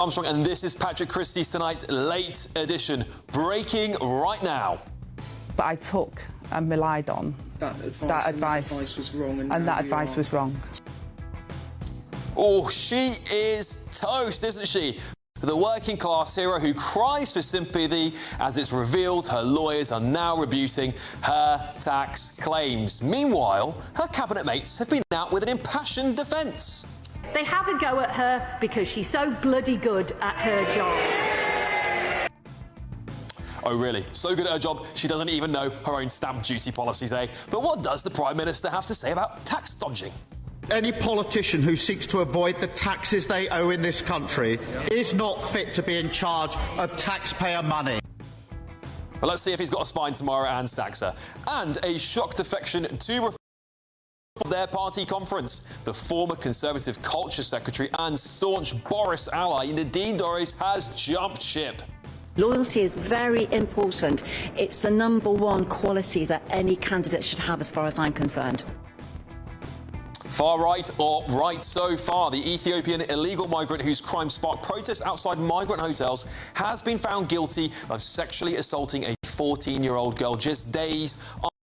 Armstrong, and this is Patrick Christys tonight, late edition, breaking right now. But I took and relied on that advice was wrong, and that advice was wrong. Oh, she is toast, isn't she? The working class hero who cries for sympathy as it's revealed her lawyers are now rebuting her tax claims. Meanwhile, her cabinet mates have been out with an impassioned defence. They have a go at her because she's so bloody good at her job. Oh, really? So good at her job, she doesn't even know her own stamp duty policies, eh? But what does the Prime Minister have to say about tax dodging? Any politician who seeks to avoid the taxes they owe in this country is not fit to be in charge of taxpayer money. Well, let's see if he's got a spine tomorrow and sacks her. And a shock defection to their party conference. The former Conservative Culture Secretary and staunch Boris ally Nadine Dorries has jumped ship. Loyalty is very important. It's the #1 quality that any candidate should have as far as I'm concerned. Far right or right so far, the Ethiopian illegal migrant whose crime sparked protests outside migrant hotels has been found guilty of sexually assaulting a 14-year-old girl just days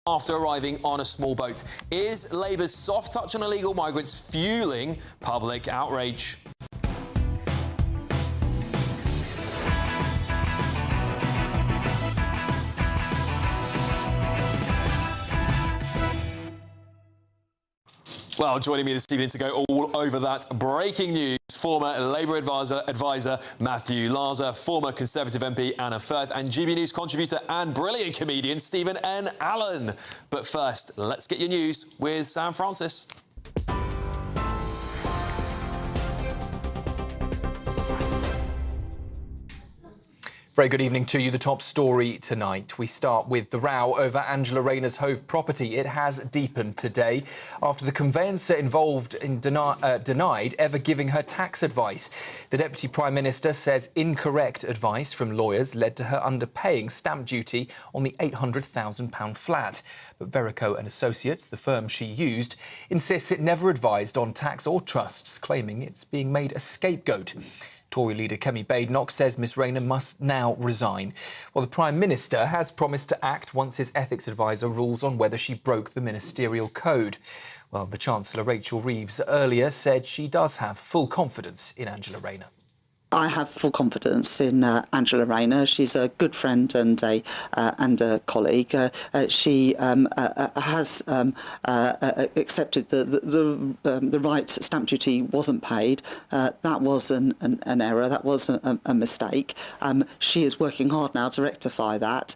after arriving on a small boat. Is Labour's soft touch on illegal migrants fueling public outrage? Well, joining me this evening to go all over that breaking news, former Labour advisor Matthew Larser, former Conservative MP Anna Firth, and GBNews contributor and brilliant comedian Stephen N. Allen. But first, let's get your news with Sam Francis. Very good evening to you. The top story tonight. We start with the row over Angela Rayner's Hove property. It has deepened today after the conveyancer involved in denied ever giving her tax advice. The Deputy Prime Minister says incorrect advice from lawyers led to her underpaying stamp duty on the £800,000 flat. But Verico and Associates, the firm she used, insists it never advised on tax or trusts, claiming it's being made a scapegoat. Tory leader Kemi Badenoch says Miss Rayner must now resign. Well, the Prime Minister has promised to act once his ethics advisor rules on whether she broke the ministerial code. Well, the Chancellor Rachel Reeves earlier said she does have full confidence in Angela Rayner. I have full confidence in Angela Rayner. She's a good friend and a colleague. She has accepted the right stamp duty wasn't paid. That was an error. That was a mistake. She is working hard now to rectify that.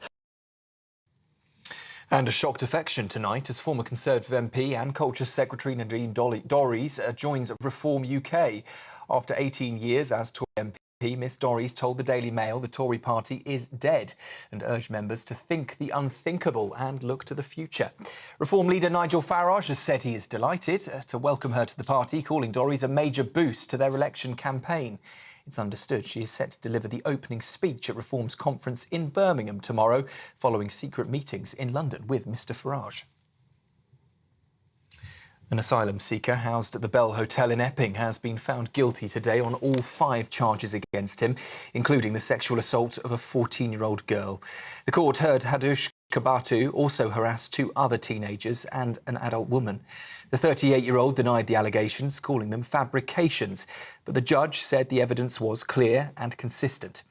And a shock defection tonight as former Conservative MP and Culture Secretary Nadine Dorries joins Reform UK. After 18 years as Tory MP, Miss Dorries told the Daily Mail the Tory party is dead and urged members to think the unthinkable and look to the future. Reform leader Nigel Farage has said he is delighted to welcome her to the party, calling Dorries a major boost to their election campaign. It's understood she is set to deliver the opening speech at Reform's conference in Birmingham tomorrow, following secret meetings in London with Mr Farage. An asylum seeker housed at the Bell Hotel in Epping has been found guilty today on all 5 charges against him, including the sexual assault of a 14-year-old girl. The court heard Hadush Kabatu also harassed 2 other teenagers and an adult woman. The 38-year-old denied the allegations, calling them fabrications, but the judge said the evidence was clear and consistent.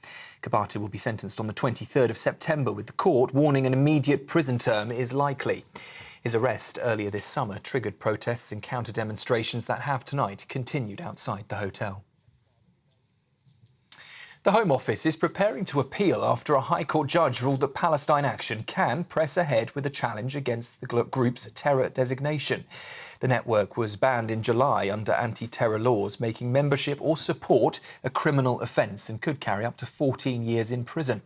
Kabatu will be sentenced on the 23rd of September, with the court warning an immediate prison term is likely. His arrest earlier this summer triggered protests and counter-demonstrations that have tonight continued outside the hotel. The Home Office is preparing to appeal after a High Court judge ruled that Palestine Action can press ahead with a challenge against the group's terror designation. The network was banned in July under anti-terror laws, making membership or support a criminal offence and could carry up to 14 years in prison.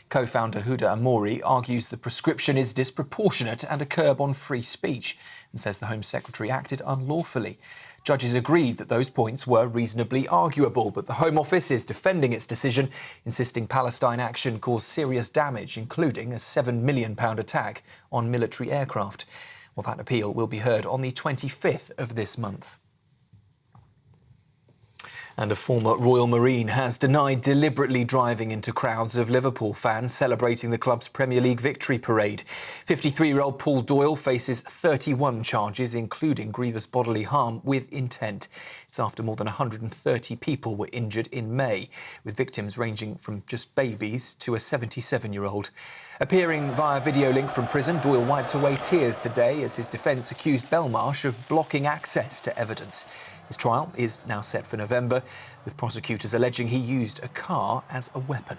Co-founder Huda Amouri argues the prescription is disproportionate and a curb on free speech and says the Home Secretary acted unlawfully. Judges agreed that those points were reasonably arguable, but the Home Office is defending its decision, insisting Palestine Action caused serious damage, including a £7 million attack on military aircraft. Well, that appeal will be heard on the 25th of this month. And a former Royal Marine has denied deliberately driving into crowds of Liverpool fans celebrating the club's Premier League victory parade. 53-year-old Paul Doyle faces 31 charges, including grievous bodily harm with intent. It's after more than 130 people were injured in May, with victims ranging from just babies to a 77-year-old. Appearing via video link from prison, Doyle wiped away tears today as his defence accused Belmarsh of blocking access to evidence. His trial is now set for November, with prosecutors alleging he used a car as a weapon.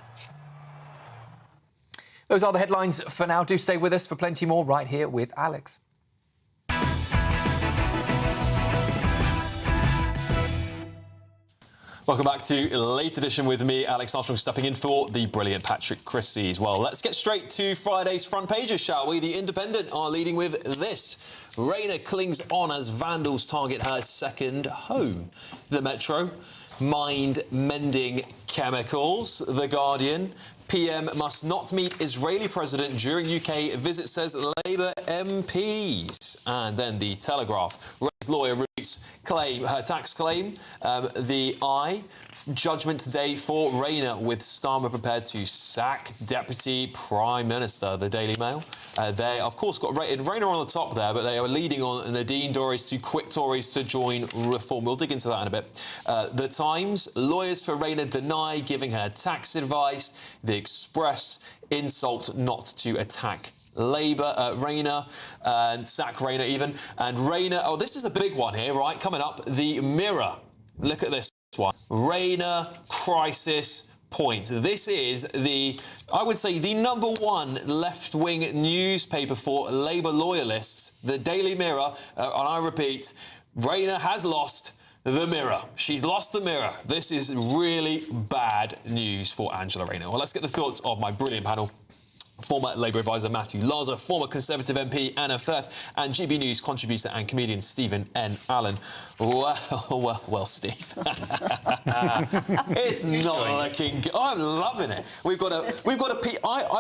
Those are the headlines for now. Do stay with us for plenty more right here with Alex. Welcome back to Late Edition with me, Alex Armstrong, stepping in for the brilliant Patrick Christys. Well, let's get straight to Friday's front pages, shall we? The Independent are leading with this. Rayner clings on as vandals target her second home. The Metro, mind-mending chemicals. The Guardian, PM must not meet Israeli president during UK visit, says Labour MPs. And then the Telegraph, Rayner's lawyer roots claim, her tax claim. The Eye, judgment today for Rayner, with Starmer prepared to sack Deputy Prime Minister. The Daily Mail, they of course got Rayner on the top there, but they are leading on Nadine Dorries to quit Tories to join Reform. We'll dig into that in a bit. The Times, lawyers for Rayner deny giving her tax advice. The Express, insult not to attack Labour, Rayner, and sack Rayner even. And Rayner, oh, this is a big one here, right? Coming up, the Mirror. Look at this one. Rayner crisis point. This is I would say, the #1 left-wing newspaper for Labour loyalists, the Daily Mirror. And I repeat, Rayner has lost the Mirror. She's lost the Mirror. This is really bad news for Angela Rayner. Well, let's get the thoughts of my brilliant panel. Former Labour advisor Matthew Laza, former Conservative MP Anna Firth, and GBNews contributor and comedian Stephen N. Allen. Well, Steve. It's not looking good. I'm loving it. I've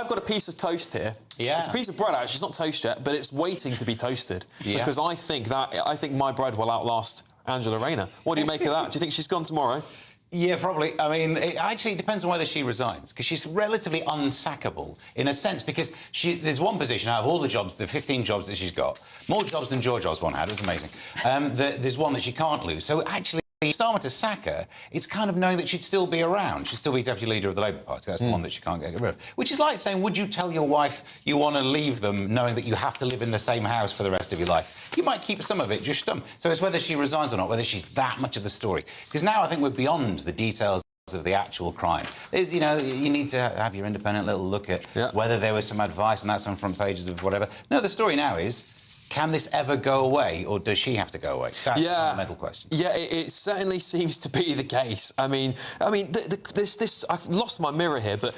got a piece of toast here. Yeah. It's a piece of bread, actually. It's not toast yet, but it's waiting to be toasted. Yeah. Because I think my bread will outlast Angela Rayner. What do you make of that? Do you think she's gone tomorrow? Yeah, probably. I mean, it actually depends on whether she resigns, because she's relatively unsackable in a sense, because there's one position out of all the jobs, the 15 jobs that she's got, more jobs than George Osborne had. It was amazing. There's one that she can't lose. So actually, Starmer to sack her, it's kind of knowing that she'd still be around. She'd still be deputy leader of the Labour Party. That's the one that she can't get rid of. Which is like saying, would you tell your wife you want to leave them knowing that you have to live in the same house for the rest of your life? You might keep some of it, just dumb. So it's whether she resigns or not, whether she's that much of the story. Because now I think we're beyond the details of the actual crime. You need to have your independent little look at whether there was some advice, and that's on front pages of whatever. No, the story now is, can this ever go away, or does she have to go away? That's the fundamental question. Yeah, it certainly seems to be the case. I mean, this. I've lost my mirror here, but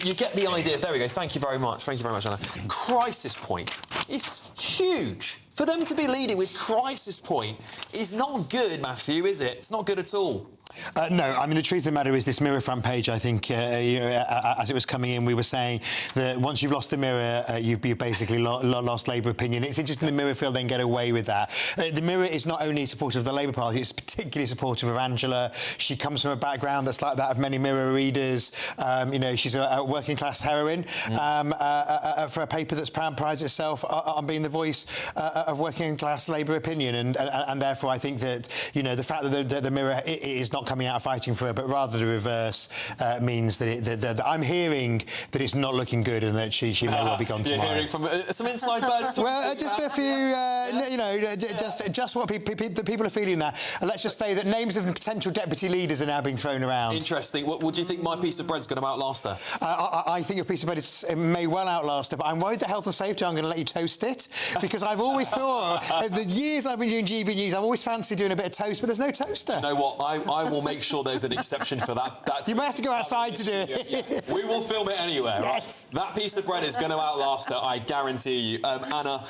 you get the idea. There we go. Thank you very much. Thank you very much, Anna. Crisis point is huge. For them to be leading with crisis point is not good, Matthew, is it? It's not good at all. No, I mean, the truth of the matter is this Mirror front page, I think, as it was coming in, we were saying that once you've lost the Mirror, you've basically lost Labour opinion. It's interesting the Mirror feel they can get away with that. The Mirror is not only supportive of the Labour Party, it's particularly supportive of Angela. She comes from a background that's like that of many Mirror readers. She's a working-class heroine for a paper that's prides itself on being the voice of working-class Labour opinion. And therefore, I think that, the fact that the Mirror is not coming out fighting for her, but rather the reverse means that I'm hearing that it's not looking good and that she may well be gone tomorrow. You're hearing from some inside birds? Well, just a few, just what the people are feeling there. Let's just say that names of potential deputy leaders are now being thrown around. Interesting. What do you think my piece of bread's going to outlast her? I think your piece of bread may well outlast her, but I'm worried that health and safety, I'm going to let you toast it, because I've always thought, the years I've been doing GBNews, I've always fancied doing a bit of toast, but there's no toaster. You know what? I will make sure there's an exception for that. You might have to go outside to do it. Yeah. We will film it anywhere, yes. Right? That piece of bread is going to outlast her, I guarantee you. Anna,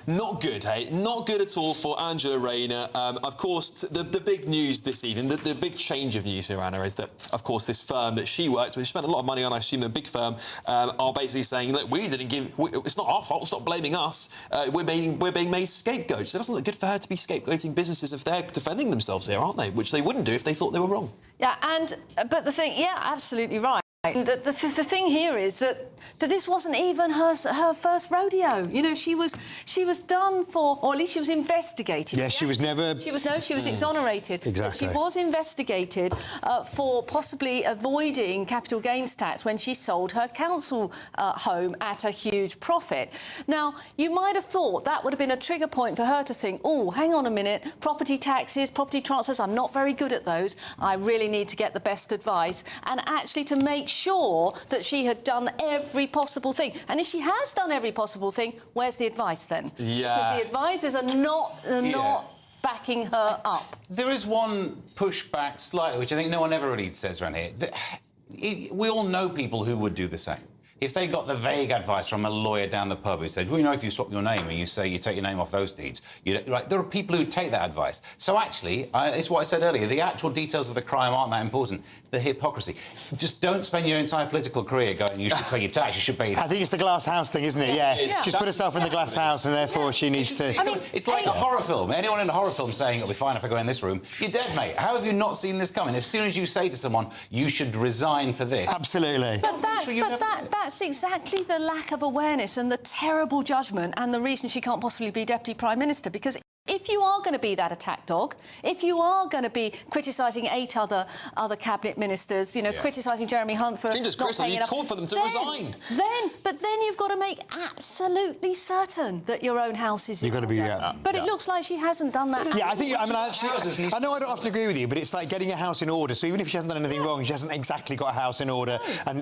not good, hey? Not good at all for Angela Rayner. Of course, the big news this evening, the big change of news here, Anna, is that, of course, this firm that she worked with, she spent a lot of money on, I assume, a big firm, are basically saying, look, we didn't give... it's not our fault, stop blaming us. We're being made scapegoats. It doesn't look good for her to be scapegoating businesses if they're defending themselves here, aren't they? Which they wouldn't do if they thought they were wrong. Yeah, but the thing, yeah, absolutely right. The thing here is that this wasn't even her first rodeo. You know, she was done for, or at least she was investigated. Yes, she was never... She was exonerated. Exactly. She was investigated for possibly avoiding capital gains tax when she sold her council home at a huge profit. Now, you might have thought that would have been a trigger point for her to think, oh, hang on a minute, property taxes, property transfers, I'm not very good at those. I really need to get the best advice. And actually to make sure that she had done every possible thing. And if she has done every possible thing, where's the advice then? Yeah. Because the advisors are not backing her up. There is one pushback slightly, which I think no one ever really says around here. We all know people who would do the same. If they got the vague advice from a lawyer down the pub who said, well, you know, if you swap your name and you say you take your name off those deeds, right, there are people who take that advice. So actually, it's what I said earlier, the actual details of the crime aren't that important. The hypocrisy. Just don't spend your entire political career going, you should pay your tax, you should pay your tax. I think it's the glass house thing, isn't it? Yeah. She's put herself in the glass house and therefore she needs to... I mean, it's like a horror film. Anyone in a horror film saying it'll be fine if I go in this room, you're dead, mate. How have you not seen this coming? As soon as you say to someone, you should resign for this... Absolutely. But that's exactly the lack of awareness and the terrible judgment and the reason she can't possibly be Deputy Prime Minister, because if you are going to be that attack dog, if you are going to be criticising 8 other cabinet ministers, you know, criticising Jeremy Hunt for not paying enough, called for them to resign. But then you've got to make absolutely certain that your own house is. You've got to be. But it looks like she hasn't done that. Yeah, I think. I mean, actually, I know I don't often agree with you, but it's like getting a house in order. So even if she hasn't done anything wrong, she hasn't exactly got a house in order, and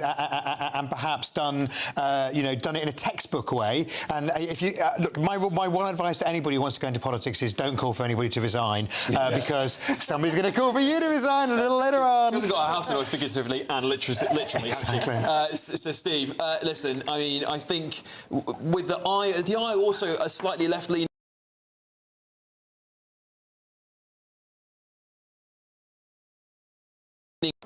perhaps done, done it in a textbook way. And if you look, my one advice to anybody who wants to go into politics is don't call for anybody to resign because somebody's going to call for you to resign a little later on. She hasn't got a house in order figuratively and literally. Exactly. So Steve, listen, I mean, I think with the eye also a slightly left-leaning.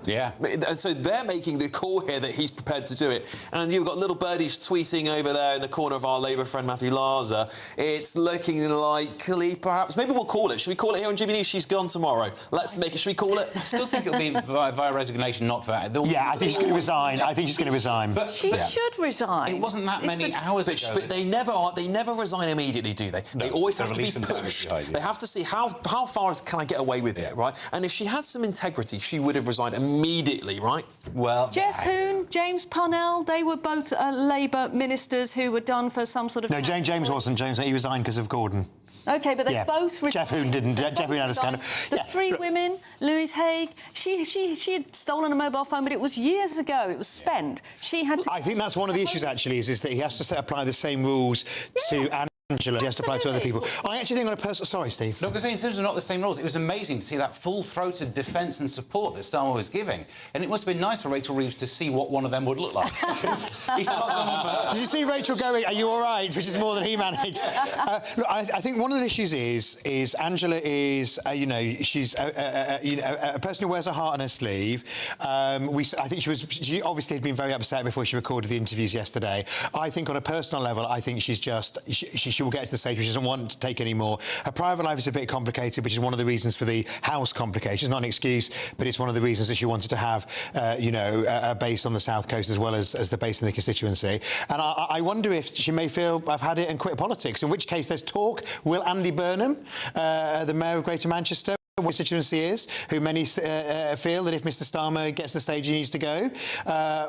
Yeah. So they're making the call here that he's prepared to do it. And you've got little birdies tweeting over there in the corner of our Labour friend Matthew Larser. It's looking likely, perhaps. Maybe we'll call it. Should we call it here on GBNews? She's gone tomorrow. Let's make it. Should we call it? I still think it'll be via resignation, not for... Yeah, I think she's going to resign. I think she's going to resign. But she should resign. It wasn't that many hours ago. But they never resign immediately, do they? No, they always have to be pushed. They have to see how far can I get away with it, right? And if she had some integrity, she would have resigned immediately, right? Well... Jeff Hoon, James Parnell, they were both Labour ministers who were done for some sort of... No, James wasn't. He resigned because of Gordon. OK, but they both... Jeff Hoon didn't. Jeff Hoon had a scandal. The 3 women, Louise Haigh, she had stolen a mobile phone, but it was years ago. It was spent. She had to... I think that's one of the issues, actually, is that he has to apply the same rules to Angela. He has to apply to other people. I actually think on a personal... Sorry, Steve. No, because in terms of not the same rules, it was amazing to see that full-throated defence and support that Starmer was giving. And it must have been nice for Rachel Reeves to see what one of them would look like. He's not done for her. Did you see Rachel going, are you all right? Which is more than he managed. Look, I think one of the issues is Angela is, she's a person who wears her heart on her sleeve. I think she obviously had been very upset before she recorded the interviews yesterday. I think on a personal level, I think she's just... She will get to the stage where she doesn't want to take any more. Her private life is a bit complicated, which is one of the reasons for the house complications. Not an excuse, but it's one of the reasons that she wanted to have, a base on the South Coast as well as the base in the constituency. And I wonder if she may feel, I've had it and quit politics, in which case there's talk. Will Andy Burnham, the Mayor of Greater Manchester, what constituency is, who many feel that if Mr Starmer gets the stage he needs to go,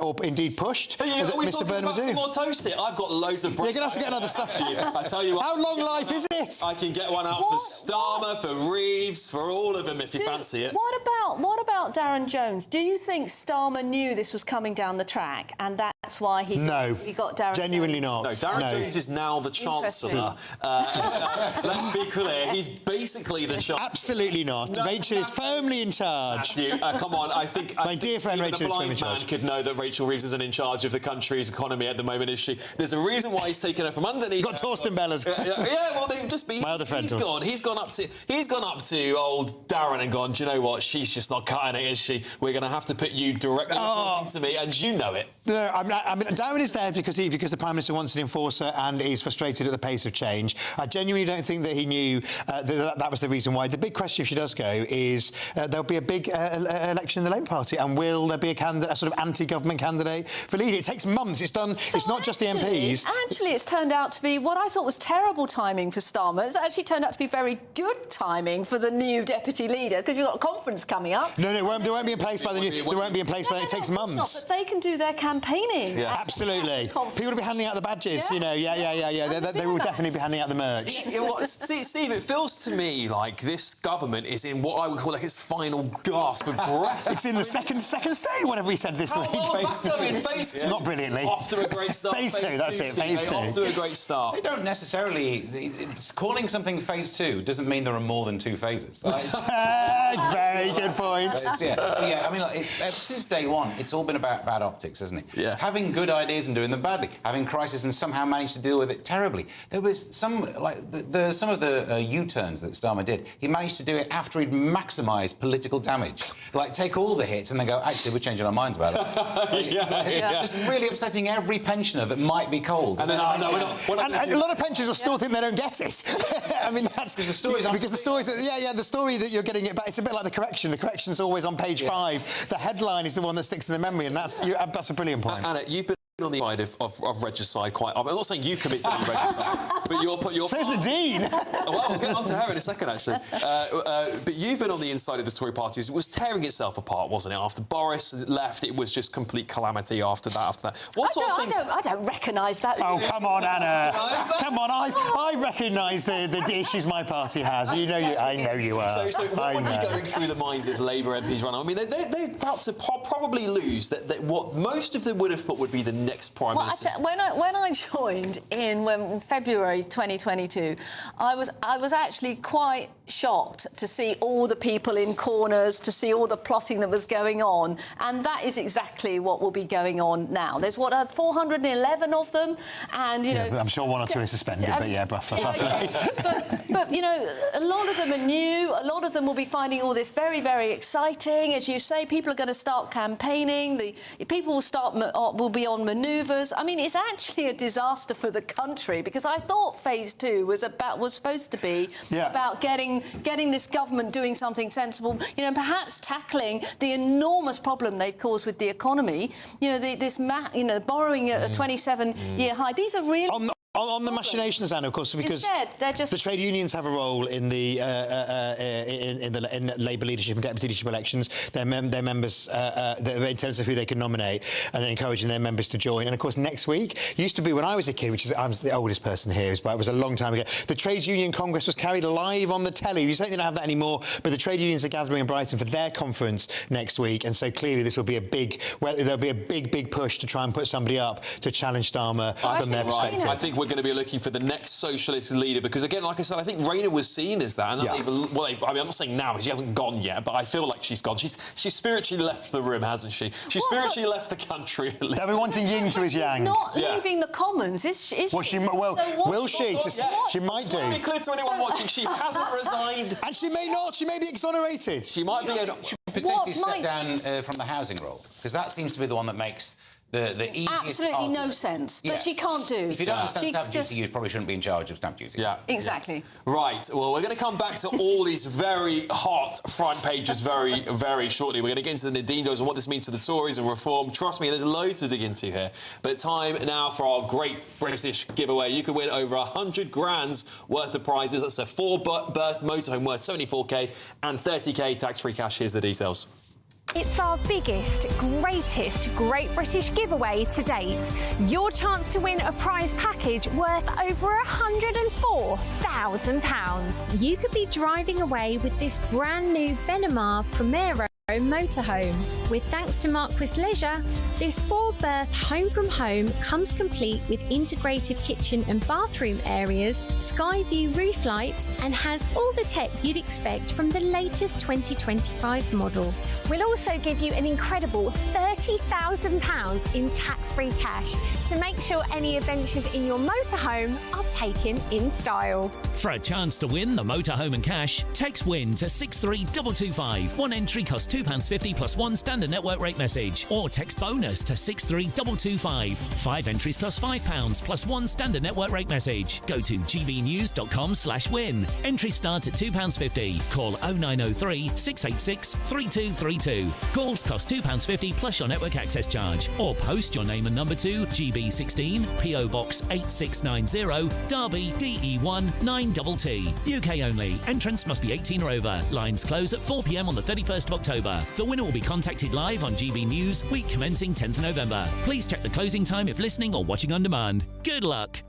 or indeed pushed, that Mr Burnham will do. Some more toast it. I've got loads of... You're going to have to get another stuff. I tell you what... How long life is it? I can get one out for Starmer, for Reeves, for all of them if you fancy it. What about Darren Jones? Do you think Starmer knew this was coming down the track and that's why he got Darren genuinely Jones? not. No, Darren Jones is now the Chancellor. Let's be clear, he's basically the Chancellor. Absolutely not. No, Rachel is firmly in charge. Matthew, come on, I think... My dear friend Rachel is firmly in charge. A blind man could know that Rachel Reeves isn't in charge of the country's economy at the moment, is she? There's a reason why he's taken her from underneath... You've got Torsten Beller's. Yeah, well, they've just been... My other friend. He's gone up to old Darren and gone, do you know what, she's just not cutting cutting it, is she? We're going to have to put you directly reporting to me, and you know it. No, I mean, Darren is there because the Prime Minister wants an enforcer and is frustrated at the pace of change. I genuinely don't think that he knew that was the reason why. The big question, if she does go, is there'll be a big election in the Labour Party, and will there be a sort of anti-government candidate for leader? It takes months. It's done. So it's not just the MPs. Actually, it's turned out to be what I thought was terrible timing for Starmer. It's actually turned out to be very good timing for the new deputy leader, because you've got a conference coming up. No, they won't be in place by the new. They won't be in place by. It takes months. Not, but they can do their campaigning. Yeah, absolutely. People will be handing out the badges. Yeah. You know, yeah. They will definitely be handing out the merch. Yeah, well, Steve, it feels to me like this government is in what I would call like its final gasp of breath. It's in the second stage. Whatever we said this week. Phase 2. Not brilliantly. Off to a great start. Phase 2. That's it. Phase 2. Off to a great start. They don't necessarily. Calling something phase 2 doesn't mean there are more than 2 phases. Very good point. Yeah. I mean, since day one, it's all been about bad optics, hasn't it? Yeah. Having good ideas and doing them badly, having crisis and somehow managed to deal with it terribly. There was some some of the U-turns that Starmer did. He managed to do it after he'd maximised political damage. Like take all the hits and then go, actually, we're changing our minds about that. Just really upsetting every pensioner that might be cold. And then and a lot of pensioners will still think they don't get it. I mean, that's because the stories. The story that you're getting it back. It's a bit like the correction. The correction's always on page 5. The headline is the one that sticks in the memory, and that's a brilliant point. Anna, you've been on the side of regicide quite. I'm not saying you committed any regicide, but you're. So's the Dean. Well, we'll get on to her in a second, actually. But you've been on the inside of the Tory party. It was tearing itself apart, wasn't it? After Boris left, it was just complete calamity. After that. I don't recognise that. Oh, come on, Anna. Come on, I recognise the issues my party has. I know you are. So what would be going through the minds of Labour MPs right now? I mean, they're about to probably lose that what most of them would have thought would be the next Prime Minister. When I joined in February 2022, I was actually quite shocked to see all the people in corners, to see all the plotting that was going on, and that is exactly what will be going on now. There's 411 of them, and I'm sure 1 or 2 are suspended, but roughly. But a lot of them are new. A lot of them will be finding all this very, very exciting. As you say, people are going to start campaigning. People will be on manoeuvres. I mean, it's actually a disaster for the country, because I thought phase 2 was supposed to be about getting this government doing something sensible. Perhaps tackling the enormous problem they've caused with the economy. Borrowing at a 27-year high. These are really. On the machinations, Anna, of course, because the trade unions have a role in the in Labour leadership and deputy leadership elections. Their members, in terms of who they can nominate, and encouraging their members to join. And of course, next week used to be when I was a kid, I'm the oldest person here, but it was a long time ago. The Trades Union Congress was carried live on the telly. You certainly don't have that anymore, but the trade unions are gathering in Brighton for their conference next week, and so clearly this will be there'll be a big push to try and put somebody up to challenge Starmer from their perspective. I think we're going to be looking for the next socialist leader, because again, like I said, I think Rayner was seen as that. And I'm not saying now, because she hasn't gone yet, but I feel like she's gone. She's spiritually left the room, hasn't she? She's spiritually left the country. They'll be wanting yin to his yang. She's not leaving the Commons, is she? Will she? She might do. To be clear to anyone watching, she hasn't resigned. And she may not. She may be exonerated. She might be. She potentially step down from the housing role, because that seems to be the one that makes the easiest absolutely no sense that she can't do. If you don't understand stamp duty, you probably shouldn't be in charge of stamp duty. Yeah, exactly. Right. Well, we're going to come back to all these very hot front pages very, very shortly. We're going to get into the Nadine Does and what this means for the Tories and reform. Trust me, there's loads to dig into here. But time now for our great British giveaway. You could win over 100 grand's worth of prizes. That's a 4-berth motorhome worth 74k and 30k tax-free cash. Here's the details. It's our biggest, greatest Great British giveaway to date. Your chance to win a prize package worth over £104,000. You could be driving away with this brand new Benamar Primero motorhome. With thanks to Marquis Leisure, this 4-berth home from home comes complete with integrated kitchen and bathroom areas, sky view roof lights, and has all the tech you'd expect from the latest 2025 model. We'll also give you an incredible £30,000 in tax-free cash to make sure any adventures in your motorhome are taken in style. For a chance to win the motorhome and cash, text WIN to 63225. One entry costs £2.50 plus one standard network rate message. Or text BONUS to 63225. 5 entries cost £5 plus one standard network rate message. Go to gbnews.com/win. Entries start at £2.50. Call 0903 686 3232. Calls cost £2.50 plus your network access charge. Or post your name and number to GB16 PO Box 8690 Derby DE1 9TT. UK only. Entrance must be 18 or over. Lines close at 4 p.m. on the 31st of October. The winner will be contacted live on GB News, week commencing 10th November. Please check the closing time if listening or watching on demand. Good luck.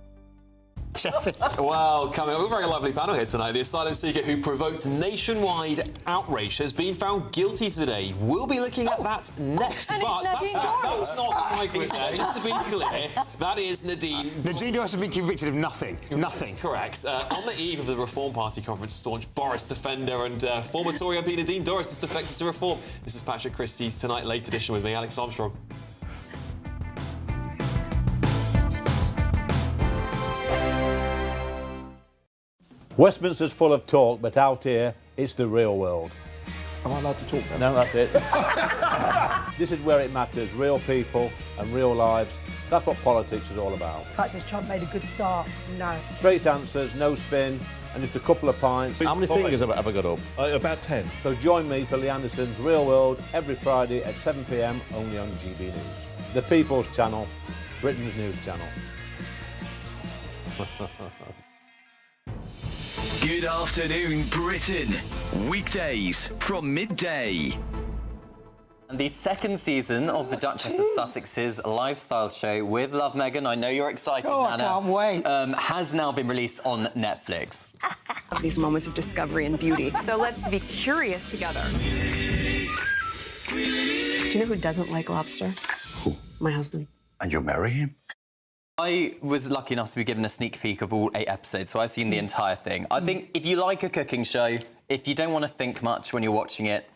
Well, coming up, we've got a very lovely panel here tonight. The asylum seeker who provoked nationwide outrage has been found guilty today. We'll be looking at that next. And but it's that's not the migrant there. Just to be clear, that is Nadine. Nadine Dorries has been convicted of nothing. Nothing. Correct. On the eve of the Reform Party conference, staunch Boris defender and former Tory MP Nadine Dorries has defected to Reform. This is Patrick Christys tonight, late edition with me, Alex Armstrong. Westminster's full of talk, but out here, it's the real world. Am I allowed to talk then? No, that's it. This is where it matters, real people and real lives. That's what politics is all about. The fact that Trump made a good start, no. Straight answers, no spin, and just a couple of pints. How many fingers have I got up? About 10. So join me for Lee Anderson's Real World every Friday at 7 p.m, only on GB News. The People's Channel, Britain's news channel. Good afternoon, Britain. Weekdays from midday. And the second season of the Duchess of Sussex's lifestyle show with Love Meghan, I know you're excited, Nana. I can't wait. Has now been released on Netflix. These moments of discovery and beauty. So let's be curious together. Do you know who doesn't like lobster? Who? My husband. And you'll marry him? I was lucky enough to be given a sneak peek of all 8 episodes, so I've seen the entire thing. I think if you like a cooking show, if you don't want to think much when you're watching it,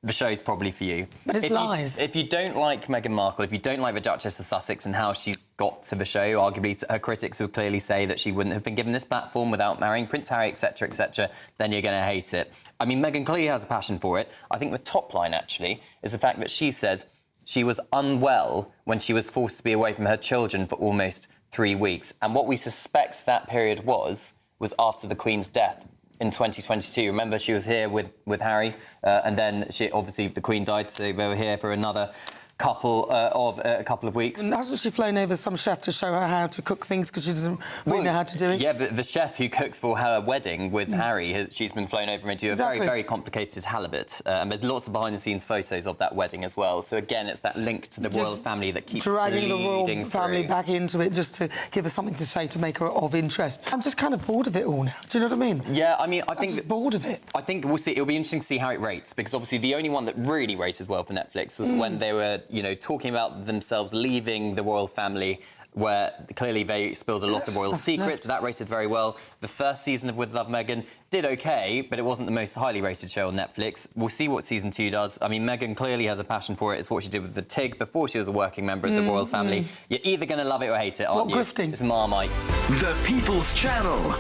the show's probably for you. But it's lies. If you don't like Meghan Markle, if you don't like the Duchess of Sussex and how she's got to the show, arguably her critics would clearly say that she wouldn't have been given this platform without marrying Prince Harry, etc., etc., then you're going to hate it. I mean, Meghan clearly has a passion for it. I think the top line, actually, is the fact that she says she was unwell when she was forced to be away from her children for almost 3 weeks. And what we suspect that period was after the Queen's death in 2022. Remember, she was here with Harry, and then obviously the Queen died, so they were here for another couple of weeks. And hasn't she flown over some chef to show her how to cook things because she doesn't really know how to do it? Yeah, the chef who cooks for her wedding with Harry, she's been flown over into a very, very complicated halibut. And there's lots of behind-the-scenes photos of that wedding as well. So again, it's that link to the royal family that keeps dragging the royal family through. back into it just to give her something to say to make her of interest. I'm just kind of bored of it all now. Do you know what I mean? Yeah, I mean, I'm just bored of it. I think we'll see. It'll be interesting to see how it rates, because obviously the only one that really rated well for Netflix was when they were, talking about themselves leaving the royal family, where clearly they spilled a lot of royal secrets. That rated very well. The first season of With Love Meghan did OK, but it wasn't the most highly rated show on Netflix. We'll see what season 2 does. I mean, Meghan clearly has a passion for it. It's what she did with the Tig before she was a working member of the royal family. You're either going to love it or hate it, aren't you? Grifting? It's Marmite. The People's Channel.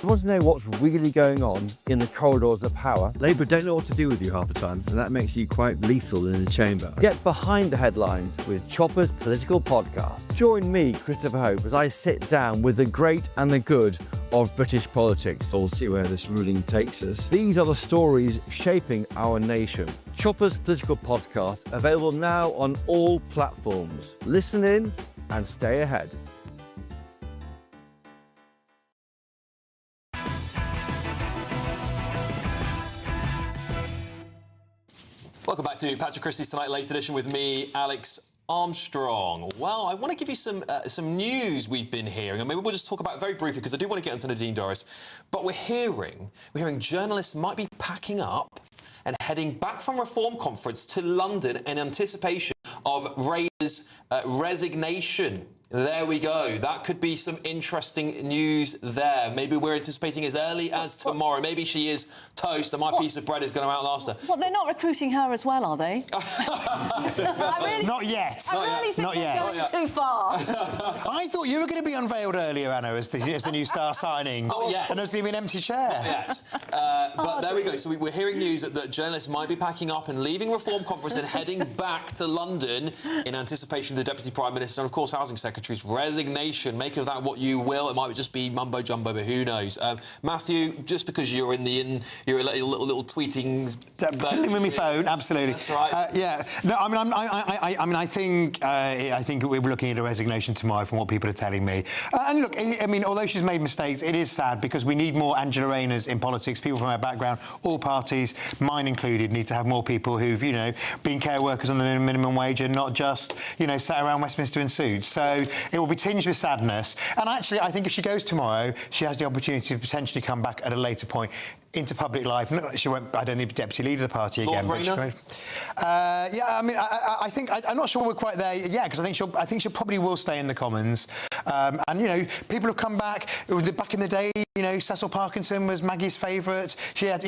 You want to know what's really going on in the corridors of power? Labour don't know what to do with you half the time, and that makes you quite lethal in the chamber. Get behind the headlines with Chopper's political podcast. Join me, Christopher Hope, as I sit down with the great and the good of British politics. We'll see where this ruling takes us. These are the stories shaping our nation. Chopper's political podcast, available now on all platforms. Listen in and stay ahead. Welcome back to Patrick Christys tonight, late edition with me, Alex Armstrong. Well, I want to give you some news we've been hearing, and maybe we'll just talk about it very briefly because I do want to get into Nadine Dorries. But we're hearing journalists might be packing up and heading back from Reform Conference to London in anticipation of Rayner's resignation. There we go. That could be some interesting news there. Maybe we're anticipating as early as tomorrow. Maybe she is toast and my piece of bread is going to outlast her. Well, they're not recruiting her as well, are they? Not yet. I really think they're going too far. I thought you were going to be unveiled earlier, Anna, as the new star signing. Oh, yeah. And there's going to be an empty chair. Not yet. But there we go. So we're hearing news that journalists might be packing up and leaving Reform Conference and heading back to London in anticipation of the Deputy Prime Minister and, of course, Housing Secretary's resignation. Make of that what you will. It might just be mumbo-jumbo, but who knows? Matthew, just because you're you're a little tweeting... Fiddling with my phone, absolutely. That's right. Yeah. No, I think we're looking at a resignation tomorrow from what people are telling me. And look, I memean, although she's made mistakes, it is sad because we need more Angela Rayners in politics, people from our background, all parties, mine included, need to have more people who've, been care workers on the minimum wage and not just, sat around Westminster in suits. So it will be tinged with sadness. And actually, I think if she goes tomorrow, she has the opportunity to potentially come back at a later point into public life. No, she won't, I don't think, be deputy leader of the party again. Lord Rayner? Yeah, I mean, I think I'm not sure we're quite there yet because I think she probably will stay in the Commons. And people have come back. Back in the day, Cecil Parkinson was Maggie's favourite. She had,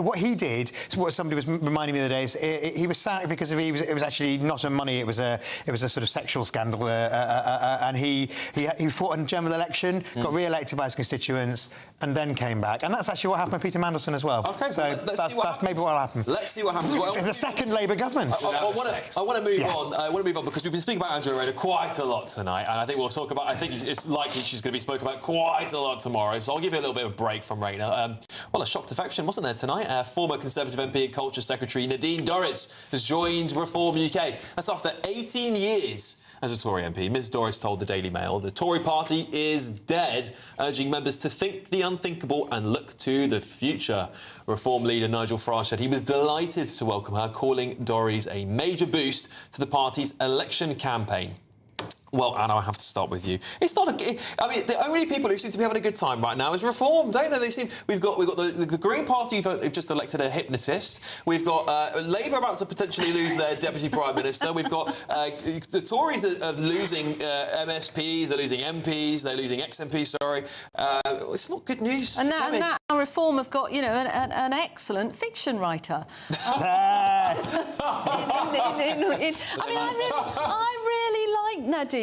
what he did, what somebody was reminding me the other day, is he was sacked because it was actually not on money. It was a sort of sexual scandal, and he fought in a general election, got re-elected by his constituents, and then came back. And that's actually what happened with Peter Mandelson as well. Okay, so that's maybe what will happen. Let's see what happens. Well, the second Labour government. I want to move on. I want to move on because we've been speaking about Angela Rayner quite a lot tonight, and I think we'll talk about. I think it's likely she's going to be spoken about quite a lot tomorrow. So I'll give you a little bit of a break from Rayner. Well, a shock defection wasn't there tonight. Former Conservative MP and Culture Secretary Nadine Dorries has joined Reform UK. That's after 18 years as a Tory MP. Ms Dorries told the Daily Mail the Tory party is dead, urging members to think the unthinkable and look to the future. Reform leader Nigel Farage said he was delighted to welcome her, calling Dorries a major boost to the party's election campaign. Well, Anna, I have to start with you. It's not I mean, the only people who seem to be having a good time right now is Reform, don't they? We've got the Green Party who've just elected a hypnotist. We've got Labour about to potentially lose their Deputy Prime Minister. We've got the Tories are losing MSPs, they're losing MPs, they're losing ex-MPs, sorry. It's not good news. And now Reform have got, an excellent fiction writer. I really like Nadine.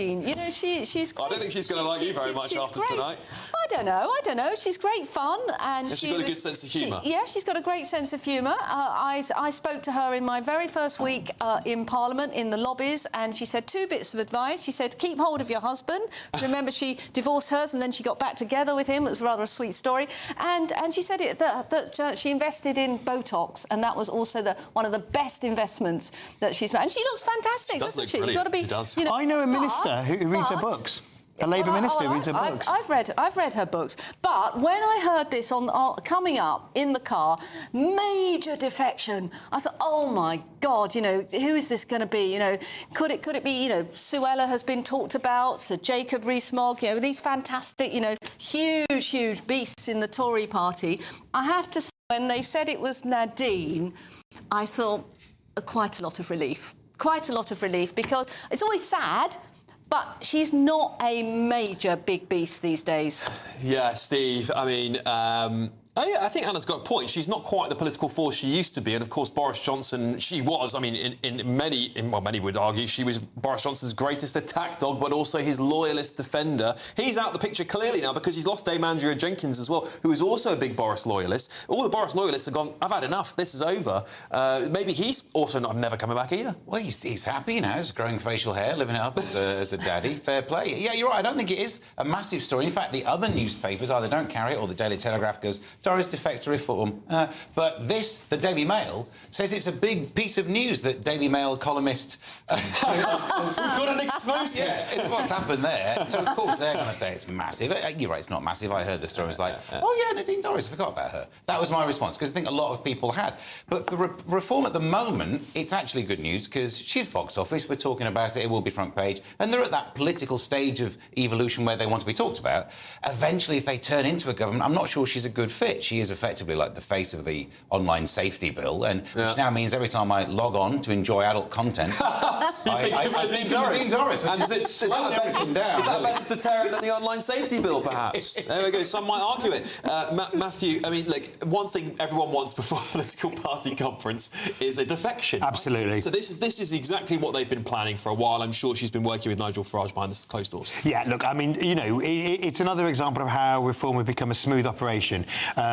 She's great. I don't think she's going to like you very much after tonight. I don't know. She's great fun. And she's got a good sense of humour. Yeah, she's got a great sense of humour. I spoke to her in my very first week in Parliament, in the lobbies, and she said 2 bits of advice. She said, keep hold of your husband. Remember, she divorced hers and then she got back together with him. It was rather a sweet story. And she said that she invested in Botox, and that was also one of the best investments that she's made. And she looks fantastic, doesn't she? You've got to be. I know a minister who reads her books. A Labour minister reads her books. I've read her books. But when I heard this coming up in the car, major defection, I thought, oh my God, who is this going to be? Could it be? Suella has been talked about, Sir Jacob Rees-Mogg. These fantastic, huge beasts in the Tory party. I have to say, when they said it was Nadine, I thought quite a lot of relief. Quite a lot of relief, because it's always sad. But she's not a major big beast these days. Yeah, Steve, I mean... I think Anna's got a point. She's not quite the political force she used to be. And, of course, Boris Johnson, she was. I mean, many would argue she was Boris Johnson's greatest attack dog, but also his loyalist defender. He's out the picture clearly now because he's lost Dame Andrea Jenkins as well, who is also a big Boris loyalist. All the Boris loyalists have gone, I've had enough, this is over. Maybe he's also not never coming back either. Well, he's happy now. He's growing facial hair, living it up as a daddy. Fair play. Yeah, you're right. I don't think it is a massive story. In fact, the other newspapers either don't carry it or the Daily Telegraph goes, Dorries defects to Reform. But the Daily Mail, says it's a big piece of news that Daily Mail columnist... We've got an exclusive. Yeah, it's what's happened there. So, of course, they're going to say it's massive. You're right, it's not massive. I heard the story. It's like, oh, yeah, Nadine Dorries, I forgot about her. That was my response, because I think a lot of people had. But for Reform at the moment, it's actually good news, because she's box office. We're talking about it. It will be front page. And they're at that political stage of evolution where they want to be talked about. Eventually, if they turn into a government, I'm not sure she's a good fit. it. She is effectively like the face of the online safety bill, and which now means every time I log on to enjoy adult content, I think of Dean Dorries. And is that better to tear it than the online safety bill, perhaps? There we go. Some might argue it. Matthew, I mean, look, one thing everyone wants before a political party conference is a defection. Absolutely. So this is exactly what they've been planning for a while. I'm sure she's been working with Nigel Farage behind the closed doors. Yeah, look, I mean, you know, it's another example of how reform would become a smooth operation.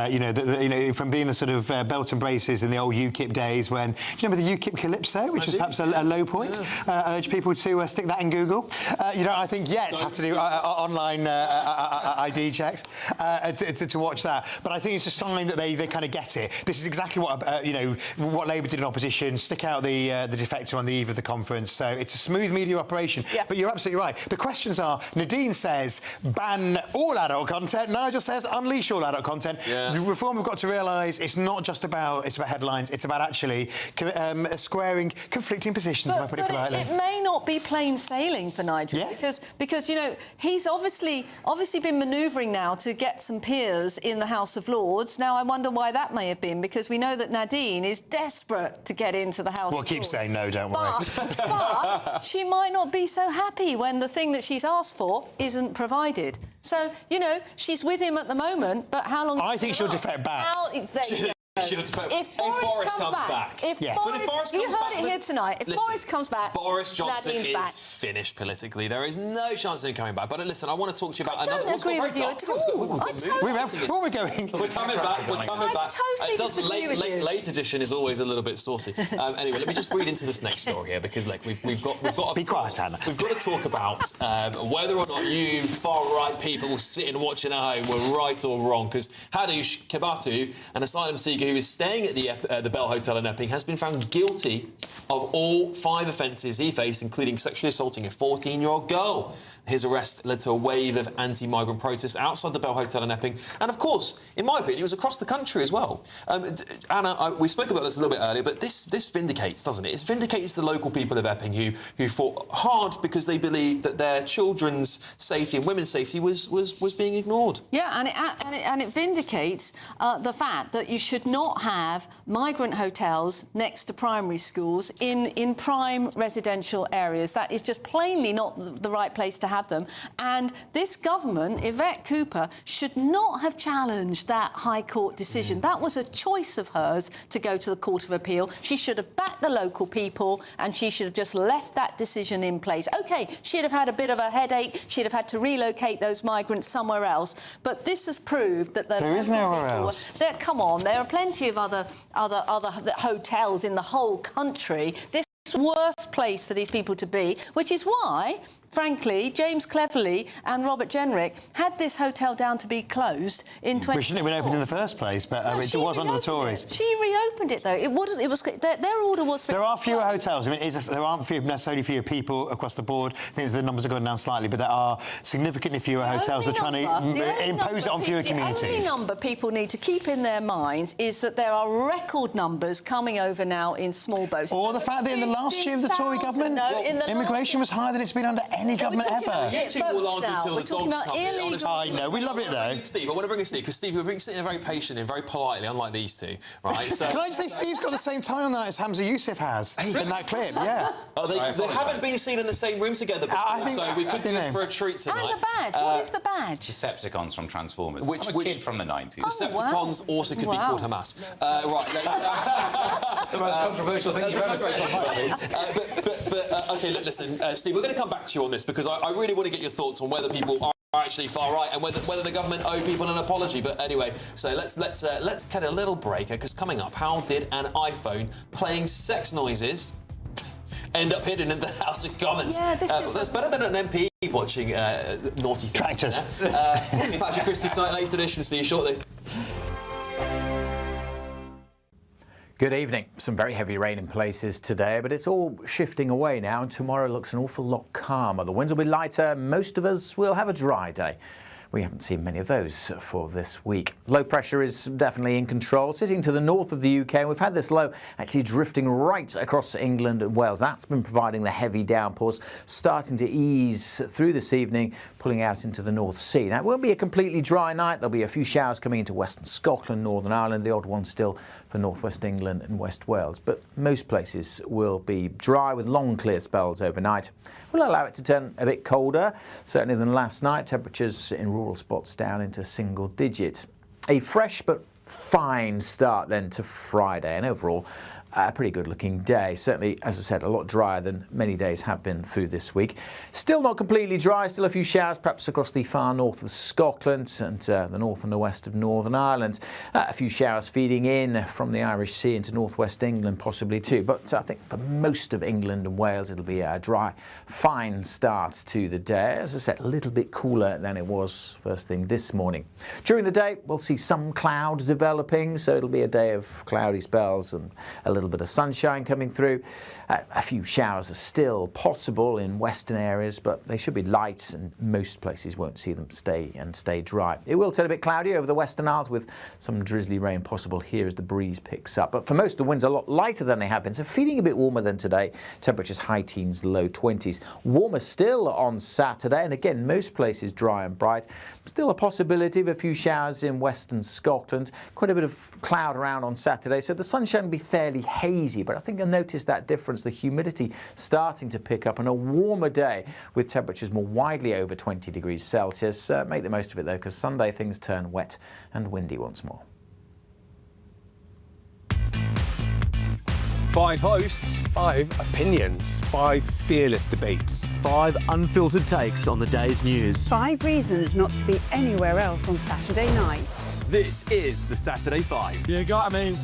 You know, from being the sort of belt and braces in the old UKIP days when, do you remember the UKIP Calypso, which was perhaps a low point? Yeah. Urge people to stick that in Google. You don't, I think, yet have to do online ID checks to watch that. But I think it's a sign that they kind of get it. This is exactly what, you know, what Labour did in opposition, stick out the defector on the eve of the conference. So it's a smooth media operation. Yeah. But you're absolutely right. The questions are, Nadine says ban all adult content, Nigel says unleash all adult content. Yeah. The reform we've got to realise it's not just about headlines, it's about actually squaring conflicting positions, if I put it politely. It may not be plain sailing for Nigel, because you know, he's obviously been manoeuvring now to get some peers in the House of Lords. Now, I wonder why that may have been, because we know that Nadine is desperate to get into the House of Lords. We'll keep saying no, don't worry. But she might not be so happy when the thing that she's asked for isn't provided. So, you know, she's with him at the moment, but how long... I think she'll defect back. If Boris comes back. If Boris, you heard it here tonight. If Boris comes back, Boris Johnson Nadine's is back. finished politically. There is no chance of him coming back. But listen, I want to talk to you about another... I don't agree with you at all. Where are we going? We're coming back. We're coming back. I totally disagree with you. Late edition is always a little bit saucy. Anyway, let me just read into this next story here, because like we've got be quiet, Hannah. We've got to talk about whether or not you far-right people sitting watching at home were right or wrong. Because Hadoush Kebatu, an asylum seeker who is staying at the Bell Hotel in Epping, has been found guilty of all 5 offences he faced, including sexually assaulting a 14-year-old girl. His arrest led to a wave of anti-migrant protests outside the Bell Hotel in Epping, and of course, in my opinion, it was across the country as well. Anna, we spoke about this a little bit earlier, but this vindicates, doesn't it? It vindicates the local people of Epping who fought hard because they believed that their children's safety and women's safety was being ignored. Yeah, and it vindicates the fact that you should not have migrant hotels next to primary schools in prime residential areas. That is just plainly not the right place to have them. And this government, Yvette Cooper, should not have challenged that High Court decision. That was a choice of hers to go to the Court of Appeal. She should have backed the local people, and she should have just left that decision in place. OK, she'd have had a bit of a headache. She'd have had to relocate those migrants somewhere else. But this has proved that there is nowhere else. Come on, there are plenty of other hotels in the whole country. This worst place for these people to be, which is why, frankly, James Cleverly and Robert Jenrick had this hotel down to be closed in 20... We shouldn't have been opened in the first place, but it was under the Tories. She reopened it, though. It was their order was for... There are fewer hotels. I mean, there aren't necessarily fewer people across the board. I think the numbers have gone down slightly, but there are significantly fewer hotels that are trying to impose it on fewer communities. The only number people need to keep in their minds is that there are record numbers coming over now in small boats. Or the fact that in the last year of the Tory government, immigration was higher than it's been under any government ever. You two will argue till the dogs come in, honestly. I know, we love it though. Steve, I want to bring in Steve, because Steve, you're sitting there very patiently and very politely, unlike these two, right? So... Can I just say, Steve's got the same tie on that as Hamza Youssef has in that clip, yeah. Oh, they haven't been seen in the same room together before, so we could be in for a treat tonight. And the badge, what is the badge? Decepticons from Transformers. Which kid from the 90s. Decepticons also could be called Hamas. Right, let's... The most controversial thing you've ever said. OK, look, listen, Steve, we're going to come back to you on this, because I really want to get your thoughts on whether people are actually far right and whether the government owe people an apology. But anyway, so let's get a little breaker, because coming up, how did an iPhone playing sex noises end up hidden in the House of Commons? Yeah, that's better than an MP watching naughty things. Tractors. This is Patrick Christys, Late Edition. See you shortly. Good evening. Some very heavy rain in places today, but it's all shifting away now, and tomorrow looks an awful lot calmer. The winds will be lighter. Most of us will have a dry day. we haven't seen many of those for this week. Low pressure is definitely in control, sitting to the north of the UK, and we've had this low actually drifting right across England and Wales. That's been providing the heavy downpours, starting to ease through this evening, pulling out into the North Sea. Now, it won't be a completely dry night. There'll be a few showers coming into Western Scotland, Northern Ireland, the odd one still for northwest England and West Wales. But most places will be dry with long clear spells overnight. We'll allow it to turn a bit colder, certainly than last night. Temperatures in rural spots down into single digits. A fresh but fine start then to Friday, and overall a pretty good looking day. Certainly, as I said, a lot drier than many days have been through this week. Still not completely dry, still a few showers perhaps across the far north of Scotland and the north and the west of Northern Ireland. A few showers feeding in from the Irish Sea into northwest England possibly too. But I think for most of England and Wales it'll be a dry, fine start to the day. As I said, a little bit cooler than it was first thing this morning. During the day we'll see some clouds developing, so it'll be a day of cloudy spells and a little bit of sunshine coming through. A few showers are still possible in western areas, but they should be light and most places won't see them stay dry. It will turn a bit cloudy over the Western Isles with some drizzly rain possible here as the breeze picks up. But for most, the winds are a lot lighter than they have been, so feeling a bit warmer than today. Temperatures high teens, low 20s. Warmer still on Saturday, and again, most places dry and bright. Still a possibility of a few showers in western Scotland. Quite a bit of cloud around on Saturday, so the sunshine will be fairly hazy, but I think you'll notice that difference, the humidity starting to pick up, and a warmer day with temperatures more widely over 20 degrees Celsius. Make the most of it though, because Sunday things turn wet and windy once more. 5 hosts, 5 opinions, 5 fearless debates, 5 unfiltered takes on the day's news. 5 reasons not to be anywhere else on Saturday night. This is the Saturday 5. You got me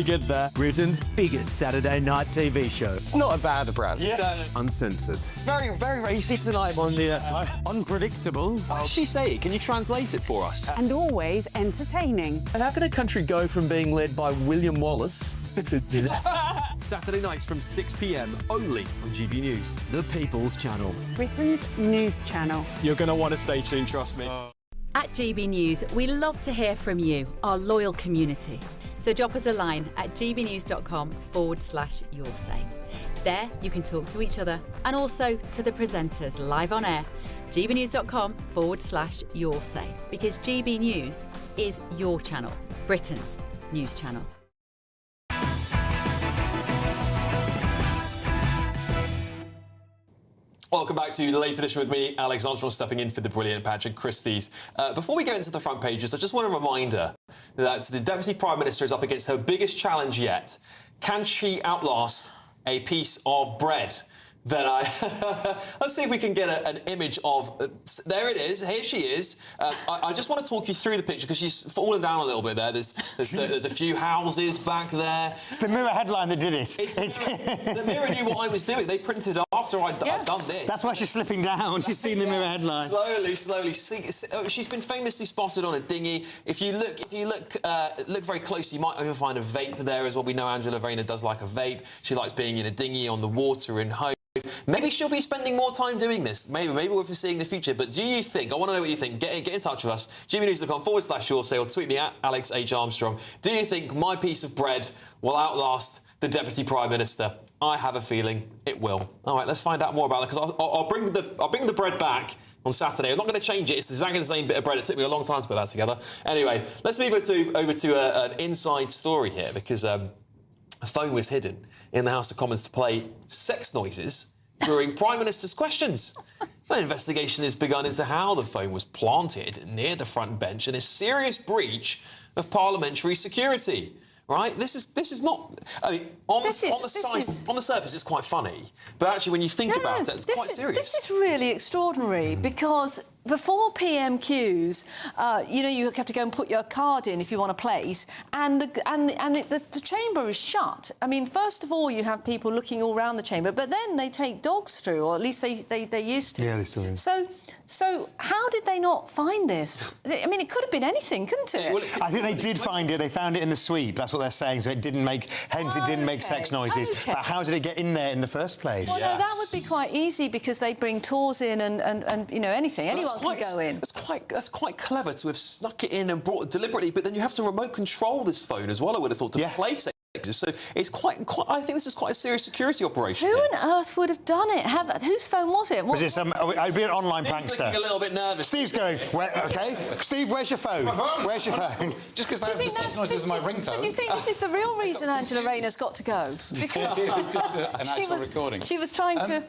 good there. Britain's biggest Saturday night TV show. It's not a bad brand. Yeah. Uncensored. Very, very racy tonight. On the unpredictable. What did she say? Can you translate it for us? And always entertaining. And how can a country go from being led by William Wallace to Saturday nights from 6 p.m. only on GB News, the People's Channel. Britain's news channel. You're going to want to stay tuned, trust me. At GB News, we love to hear from you, our loyal community. So drop us a line at gbnews.com/yoursay. There you can talk to each other and also to the presenters live on air. gbnews.com/yoursay, because GB News is your channel, Britain's news channel. Welcome back to the latest edition with me, Alex Armstrong, stepping in for the brilliant Patrick Christys. Before we go into the front pages, I just want a reminder that the Deputy Prime Minister is up against her biggest challenge yet. Can she outlast a piece of bread? Then let's see if we can get an image of... there it is. Here she is. I just want to talk you through the picture because she's fallen down a little bit there. There's a few houses back there. It's the Mirror headline that did it. The Mirror knew what I was doing. They printed after I'd done this. That's why she's slipping down. She's seen the Mirror headline. Slowly. She's been famously spotted on a dinghy. If you look very closely, you might even find a vape there as well. We know Angela Rayner does like a vape. She likes being in a dinghy on the water in home. Maybe she'll be spending more time doing this. Maybe we're foreseeing the future. But do you think, I want to know what you think, get in touch with us, gbnews.com/yoursay, or tweet me at Alex H. Armstrong. Do you think my piece of bread will outlast the Deputy Prime Minister? I have a feeling it will. All right, let's find out more about it, because I'll bring the bread back on Saturday. I'm not going to change it. It's exactly the same bit of bread. It took me a long time to put that together. Anyway, let's move over to an inside story here, because a phone was hidden in the House of Commons to play sex noises during Prime Minister's questions. An investigation has begun into how the phone was planted near the front bench in a serious breach of parliamentary security. Right? This is not... I mean, on the surface, it's quite funny. But actually, when you think about it, it's quite serious. This is really extraordinary, because before PMQs, you have to go and put your card in if you want a place, and the chamber is shut. I mean, first of all, you have people looking all around the chamber, but then they take dogs through, or at least they used to. Yeah, they still do. So how did they not find this? I mean, it could have been anything, couldn't it? I think they did find it. They found it in the sweep. That's what they're saying. So it didn't make sex noises. Okay. But how did it get in there in the first place? Well, no, that would be quite easy, because they bring tours in and anything. Anyone can go in. That's quite clever to have snuck it in and brought it deliberately, but then you have to remote control this phone as well, I would have thought, to play sex. So it's quite. I think this is quite a serious security operation. Who on earth would have done it? Whose phone was it? Was it some? I'd be an online Steve's prankster. looking a little bit nervous. Steve's going. Okay, Steve, where's your phone? Where's your phone? Just because that sex noises is my ringtone. Do you think this is the real reason Angela Rayner's got to go? Because it's just an actual recording. She was trying to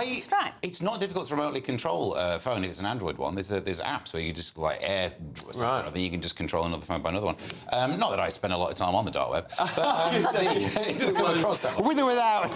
distract. It's not difficult to remotely control a phone if it's an Android one. There's apps where you just like then you can just control another phone by another one. Not that I spend a lot of time on the dark web, but it's just come across that. With or without.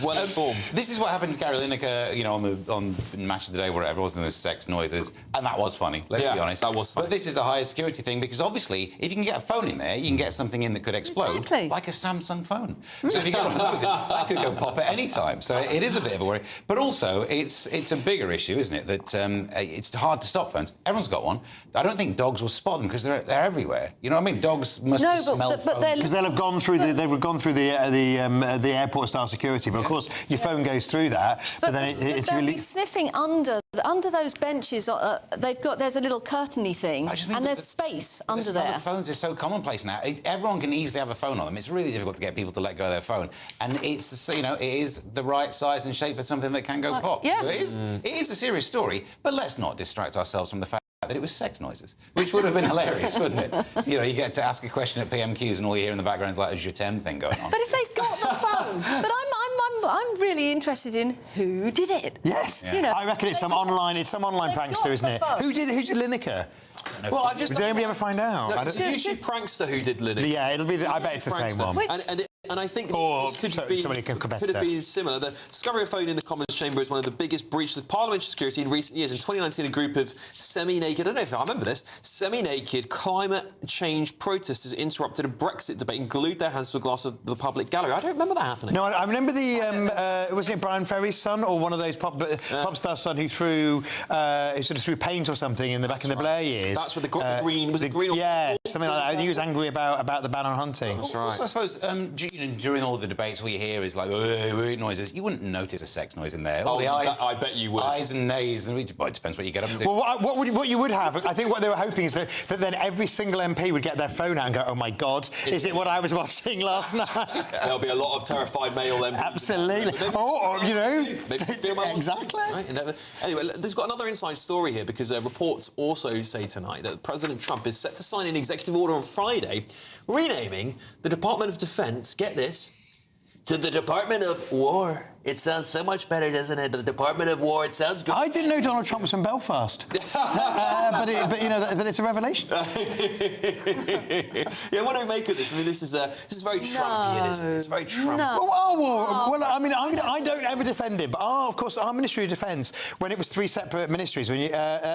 Well informed. This is what happened to Gary Lineker, on Match of the Day, whatever, wasn't those sex noises, and that was funny. Let's be honest, that was funny. But this is a higher security thing because obviously, if you can get a phone in there, you can get something in that could explode, like a Samsung phone. So if you get one of those in, that could go pop at any time. So it is a bit of a worry. But also, it's a bigger issue, isn't it? That it's hard to stop phones. Everyone's got one. I don't think dogs will spot them because they're everywhere. You know what I mean? Dogs must smell phones. Because they'll have gone through the airport style security, but of course your phone goes through that. But then it's they'll really be sniffing under those benches. There's a little curtainy thing, and there's space under there. The phones are so commonplace now. Everyone can easily have a phone on them. It's really difficult to get people to let go of their phone, and it is the right size and shape for something that can go pop. Yeah. So it is a serious story, but let's not distract ourselves from the fact that it was sex noises, which would have been hilarious, wouldn't it? You get to ask a question at PMQs and all you hear in the background is like a je t'aime thing going on. But if they got the phone, but I'm really interested in who did it. Yes, I reckon it's some online prankster, isn't it? Who did Lineker? Well, did anybody ever find out? No, it's a YouTube prankster who did Lineker. Yeah, it'll be. I bet it's the same one. And I think this could have been similar. The discovery of phone in the Commons chamber is one of the biggest breaches of parliamentary security in recent years. In 2019, a group of semi-naked, I don't know if I remember this, semi-naked climate change protesters interrupted a Brexit debate and glued their hands to a glass of the public gallery. I don't remember that happening. No, I remember wasn't it Brian Ferry's son or one of those pop star's son who threw paint or something in the back in the Blair years? That's what the green was. Green? Yeah, something like that. I think he was angry about the ban on hunting. That's right. Also, I suppose during all the debates, all you hear is like noises. You wouldn't notice a sex noise in there. Oh, the eyes, I bet you would. Eyes and nays. It depends what you get up to. Well, what you would have, I think what they were hoping is that then every single MP would get their phone out and go, oh my God, is it what I was watching last night? There'll be a lot of terrified male MPs. Absolutely. Makes me feel exactly. Right? Anyway, they've got another inside story here because reports also say tonight that President Trump is set to sign an executive order on Friday renaming the Department of Defense, get this, to the Department of War. It sounds so much better, doesn't it? The Department of War, it sounds good. I didn't know Donald Trump was from Belfast. but it's a revelation. Yeah, what do we make of this? I mean, this is very Trumpian, isn't it? It's very Trump. No. Well, I mean, I don't ever defend him, but of course, our Ministry of Defence, when it was three separate ministries, when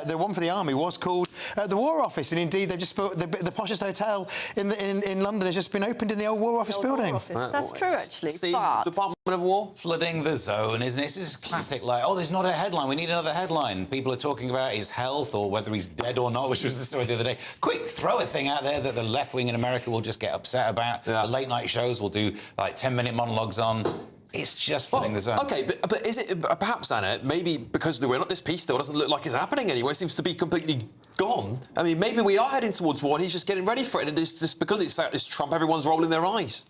the one for the Army was called the War Office, and indeed they've just put the poshest hotel in London has just been opened in the old War Office building. That's true, actually. Steve, but Department of War? Flooding the zone, isn't it? This is classic, like, there's not a headline, we need another headline. People are talking about his health or whether he's dead or not, which was the story the other day. Quick, throw a thing out there that the left wing in America will just get upset about. The late night shows will do, like, 10-minute monologues on. It's just flooding the zone. OK, but is it, perhaps, Anna, maybe because we're not, this peace still doesn't look like it's happening anyway, it seems to be completely gone. I mean, maybe we are heading towards war and he's just getting ready for it, and it's just because it's Trump, everyone's rolling their eyes.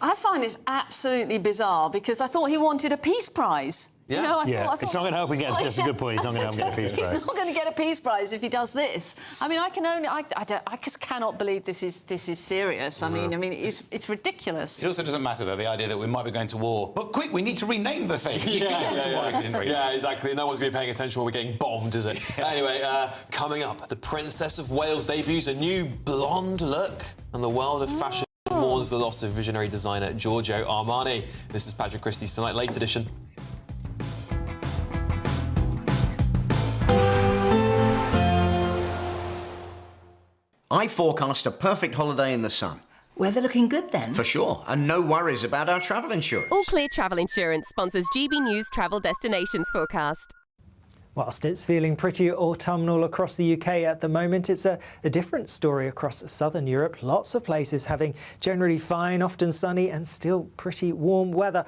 I find this absolutely bizarre because I thought he wanted a peace prize. Yeah. I thought it's not going to help him get. That's a good point. He's not going to help him get a peace prize. He's not going to get a peace prize if he does this. I mean, I just cannot believe this is serious. I mean, it's ridiculous. It also doesn't matter though, the idea that we might be going to war. But quick, we need to rename the thing. Yeah, exactly. No one's going to be paying attention when we're getting bombed, is it? Anyway, coming up, the Princess of Wales debuts a new blonde look, and the world of fashion mourns the loss of visionary designer Giorgio Armani. This is Patrick Christys Tonight, late edition. I forecast a perfect holiday in the sun. Weather looking good then? For sure, and no worries about our travel insurance. All Clear Travel Insurance sponsors GBNews Travel Destinations Forecast. Whilst it's feeling pretty autumnal across the UK at the moment, it's a different story across southern Europe. Lots of places having generally fine, often sunny and still pretty warm weather.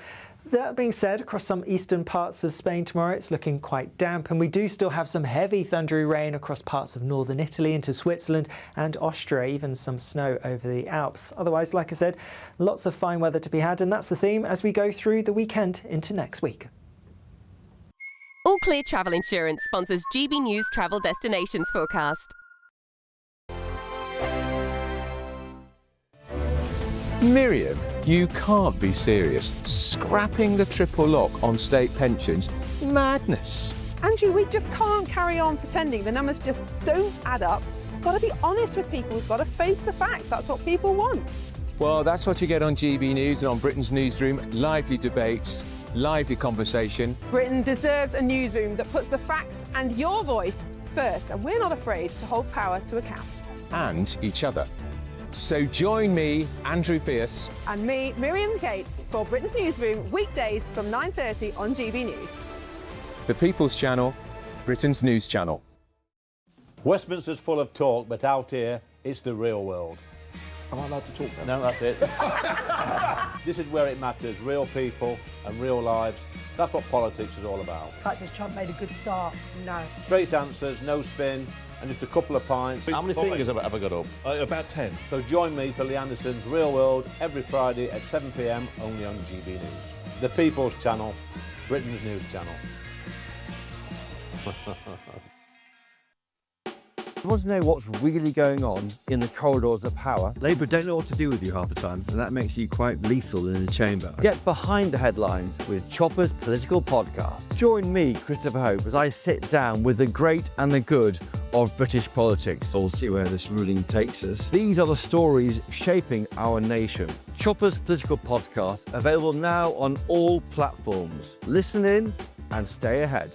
That being said, across some eastern parts of Spain tomorrow, it's looking quite damp, and we do still have some heavy thundery rain across parts of northern Italy into Switzerland and Austria, even some snow over the Alps. Otherwise, like I said, lots of fine weather to be had, and that's the theme as we go through the weekend into next week. All Clear Travel Insurance sponsors GB News Travel Destinations Forecast. Miriam, you can't be serious. Scrapping the triple lock on state pensions? Madness. Andrew, we just can't carry on pretending. The numbers just don't add up. We've got to be honest with people. We've got to face the facts. That's what people want. Well, that's what you get on GB News and on Britain's newsroom. Lively debates, lively conversation. Britain deserves a newsroom that puts the facts and your voice first, and we're not afraid to hold power to account. And each other. So join me, Andrew Pearce. And me, Miriam Gates, for Britain's Newsroom, weekdays from 9:30 on GB News. The People's Channel, Britain's news channel. Westminster's full of talk, but out here, it's the real world. Am I allowed to talk now? No, that's it. This is where it matters, real people and real lives. That's what politics is all about. The fact has Trump made a good start? No. Straight answers, no spin, and just a couple of pints. How many fingers have I got up? About 10. So join me for Lee Anderson's Real World every Friday at 7 p.m. only on GB News. The People's Channel, Britain's news channel. You want to know what's really going on in the corridors of power? Labour don't know what to do with you half the time, and that makes you quite lethal in the chamber. Get behind the headlines with Chopper's political podcast. Join me, Christopher Hope, as I sit down with the great and the good of British politics. We'll see where this ruling takes us. These are the stories shaping our nation. Chopper's political podcast, available now on all platforms. Listen in and stay ahead.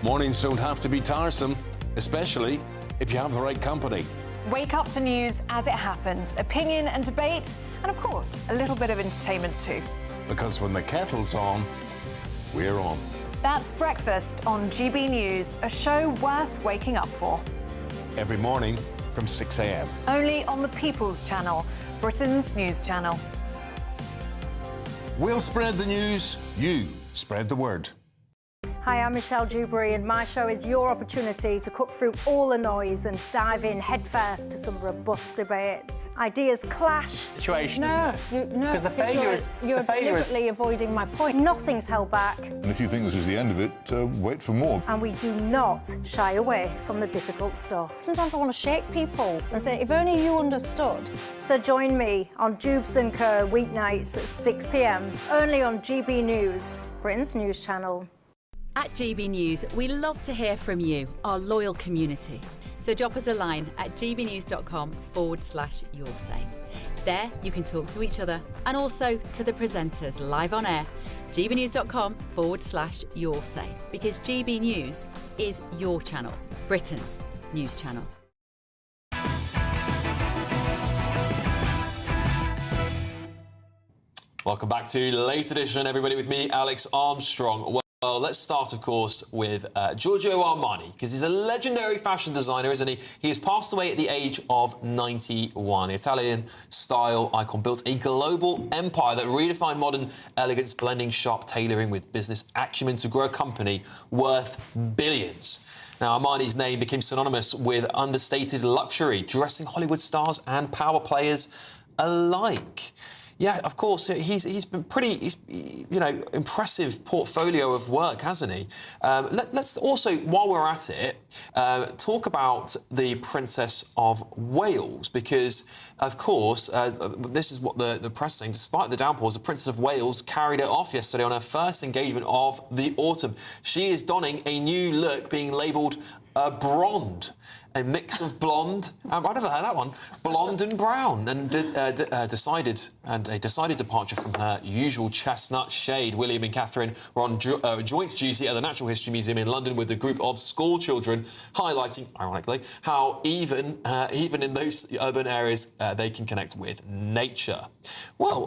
Mornings don't have to be tiresome, especially if you have the right company. Wake up to news as it happens, opinion and debate, and of course, a little bit of entertainment too. Because when the kettle's on, we're on. That's Breakfast on GB News, a show worth waking up for. Every morning from 6 a.m. Only on the People's Channel, Britain's news channel. We'll spread the news, you spread the word. Hi, I'm Michelle Dewberry, and my show is your opportunity to cut through all the noise and dive in headfirst to some robust debates. Ideas clash. Situation, isn't it? No, because the failure is you're deliberately avoiding my point. Nothing's held back, And if you think this is the end of it, wait for more. and we do not shy away from the difficult stuff. Sometimes I want to shake people and say, if only you understood. So join me on Jubes & Co. weeknights at 6 p.m. only on GB News, Britain's news channel. At GB News, we love to hear from you, our loyal community. So drop us a line at gbnews.com/yoursay. There you can talk to each other and also to the presenters live on air. gbnews.com/yoursay, because GB News is your channel, Britain's news channel. Welcome back to the latest edition, everybody, with me, Alex Armstrong. Well, let's start, of course, with Giorgio Armani, because he's a legendary fashion designer, isn't he? He has passed away at the age of 91. The Italian style icon built a global empire that redefined modern elegance, blending sharp tailoring with business acumen to grow a company worth billions. Now, Armani's name became synonymous with understated luxury, dressing Hollywood stars and power players alike. Yeah, of course, he's been pretty, impressive portfolio of work, hasn't he? Let's also, while we're at it, talk about the Princess of Wales, because, of course, this is what the press is saying. Despite the downpours, the Princess of Wales carried it off yesterday on her first engagement of the autumn. She is donning a new look, being labelled blonde. A mix of blonde, I've never heard that one, blonde and brown, and a decided departure from her usual chestnut shade. William and Catherine were on joint duty at the Natural History Museum in London with a group of school children, highlighting, ironically, how even in those urban areas they can connect with nature. Well,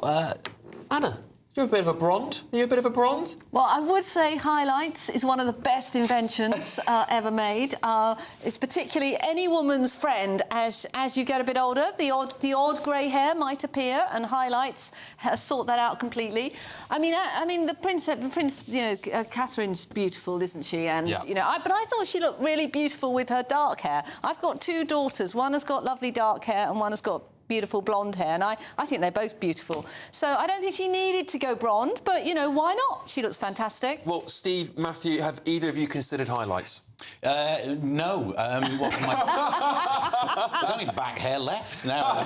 Anna, You're a bit of a blonde. Are you a bit of a blonde? Well, I would say highlights is one of the best inventions ever made. It's particularly any woman's friend as you get a bit older. The odd grey hair might appear, and highlights sort that out completely. I mean, the prince, you know, Catherine's beautiful, isn't she? And yeah. you know, but I thought she looked really beautiful with her dark hair. I've got two daughters. One has got lovely dark hair, and one has got beautiful blonde hair, and I think they're both beautiful. So I don't think she needed to go blonde, but, you know, why not? She looks fantastic. Well, Steve, Matthew, have either of you considered highlights? No. What can there's only back hair left now.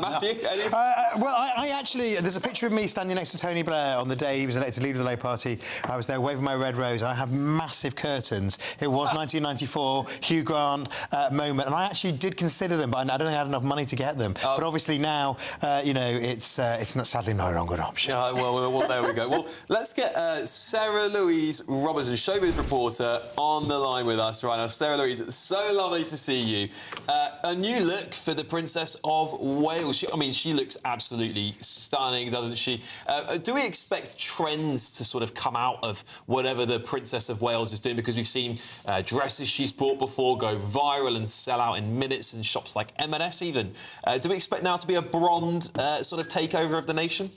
Matthew? Well, I actually... There's a picture of me standing next to Tony Blair on the day he was elected leader of the Labour Party. I was there waving my red rose, and I have massive curtains. It was 1994, Hugh Grant moment, and I actually did consider them, but I don't think I had enough money to get them. But obviously now, you know, it's not, sadly not a good option. Well, there we go. Well, let's get Sarah Louise Robertson, Showbiz reporter, on the line with us right now. Sarah Louise, it's so lovely to see you. A new look for the Princess of Wales. She looks absolutely stunning, doesn't she? Do we expect trends to sort of come out of whatever the Princess of Wales is doing? Because we've seen dresses she's bought before go viral and sell out in minutes in shops like M&S even. Do we expect now to be a blonde sort of takeover of the nation?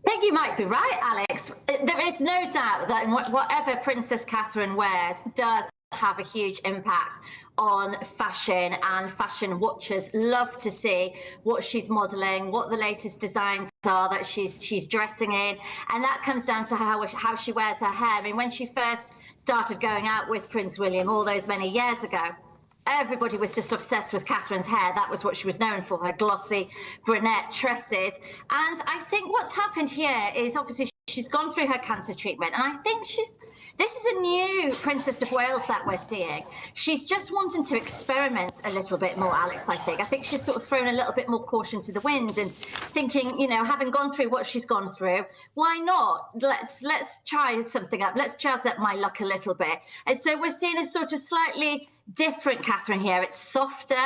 I think you might be right, Alex. There is no doubt that whatever Princess Catherine wears does have a huge impact on fashion, and fashion watchers love to see what she's modelling, what the latest designs are that she's dressing in, and that comes down to how she wears her hair. I mean, when she first started going out with Prince William all those many years ago, everybody was just obsessed with Catherine's hair. That was what she was known for, her glossy brunette tresses. And I think what's happened here is obviously she's gone through her cancer treatment, and I think this is a new Princess of Wales that we're seeing. She's just wanting to experiment a little bit more, Alex, I think. I think she's sort of thrown a little bit more caution to the wind and thinking, you know, having gone through what she's gone through, why not? Let's try something up. Let's jazz up my luck a little bit. And so we're seeing a sort of slightly different Catherine here. It's softer,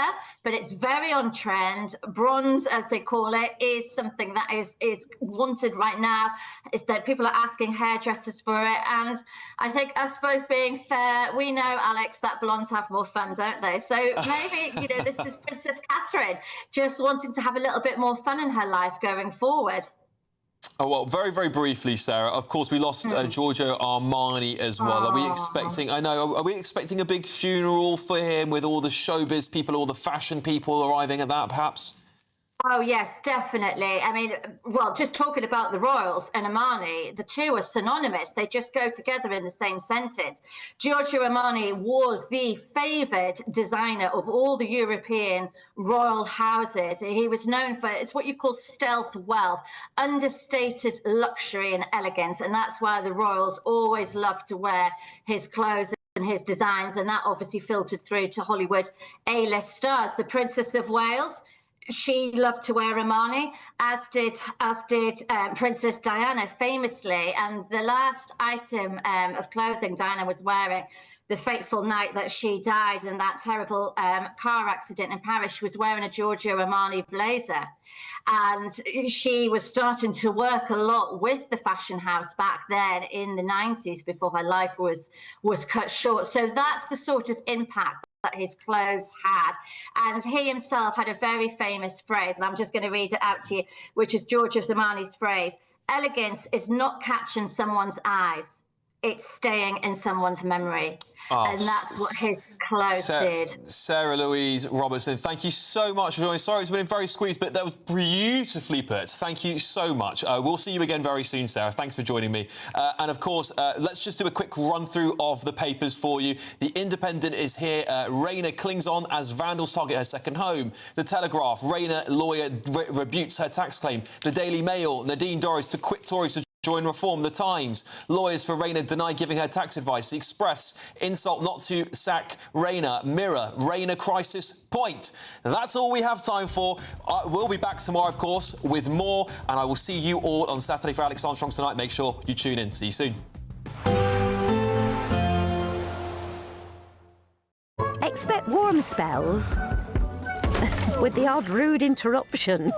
but it's very on trend. Bronze, as they call it, is something that is wanted right now. Is that people are asking hairdressers for it, and I think us both being fair, we know, Alex, that blondes have more fun, don't they? So maybe, you know, this is Princess Catherine just wanting to have a little bit more fun in her life going forward. Oh, well, very, very briefly, Sarah, of course, we lost Giorgio Armani as well. Are we expecting, are we expecting a big funeral for him with all the showbiz people, all the fashion people arriving at that, perhaps? Oh, yes, definitely. I mean, well, just talking about the Royals and Armani, the two are synonymous. They just go together in the same sentence. Giorgio Armani was the favoured designer of all the European royal houses. He was known for, it's what you call stealth wealth, understated luxury and elegance. And that's why the royals always loved to wear his clothes and his designs. And that obviously filtered through to Hollywood A-list stars. The Princess of Wales, she loved to wear Armani, as did Princess Diana famously. And the last item of clothing Diana was wearing, the fateful night that she died in that terrible car accident in Paris, she was wearing a Giorgio Armani blazer. And she was starting to work a lot with the fashion house back then in the 90s before her life was cut short. So that's the sort of impact that his clothes had. And he himself had a very famous phrase, and I'm just going to read it out to you, which is Giorgio Armani's phrase: elegance is not catching someone's eyes, it's staying in someone's memory. And that's what his clothes did. Sarah Louise Robertson, thank you so much for joining. Sorry, it's been very squeezed, but that was beautifully put. Thank you so much. We'll see you again very soon, Sarah. Thanks for joining me. And, of course, let's just do a quick run-through of the papers for you. The Independent is here. Rayner clings on as vandals target her second home. The Telegraph, Rayner lawyer rebutes her tax claim. The Daily Mail, Nadine Dorries to quit Tories to join Reform. The Times, lawyers for Rayner deny giving her tax advice. The Express, insult not to sack Rayner. Mirror, Rayner crisis point. That's all we have time for. We'll be back tomorrow, of course, with more, and I will see you all on Saturday for Alex Armstrong's Tonight. Make sure you tune in. See you soon. Expect warm spells with the odd rude interruption.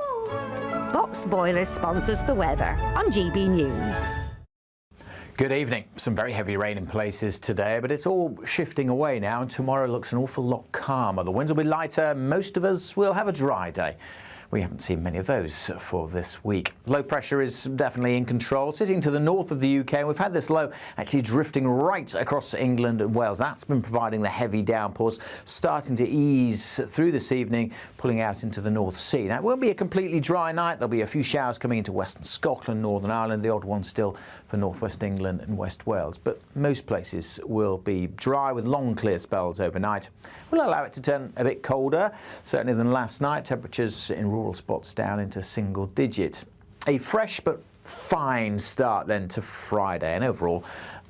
Boxed Boilers sponsors the weather on GB News. Good evening. Some very heavy rain in places today, but it's all shifting away now, and tomorrow looks an awful lot calmer. The winds will be lighter. Most of us will have a dry day. We haven't seen many of those for this week. Low pressure is definitely in control, sitting to the north of the UK. We've had this low actually drifting right across England and Wales. That's been providing the heavy downpours, starting to ease through this evening, pulling out into the North Sea. Now, it won't be a completely dry night. There'll be a few showers coming into Western Scotland, Northern Ireland, the odd one still for northwest England and West Wales. But most places will be dry with long clear spells overnight. We'll allow it to turn a bit colder, certainly than last night. Temperatures in rural spots down into single digits. A fresh but fine start then to Friday, and overall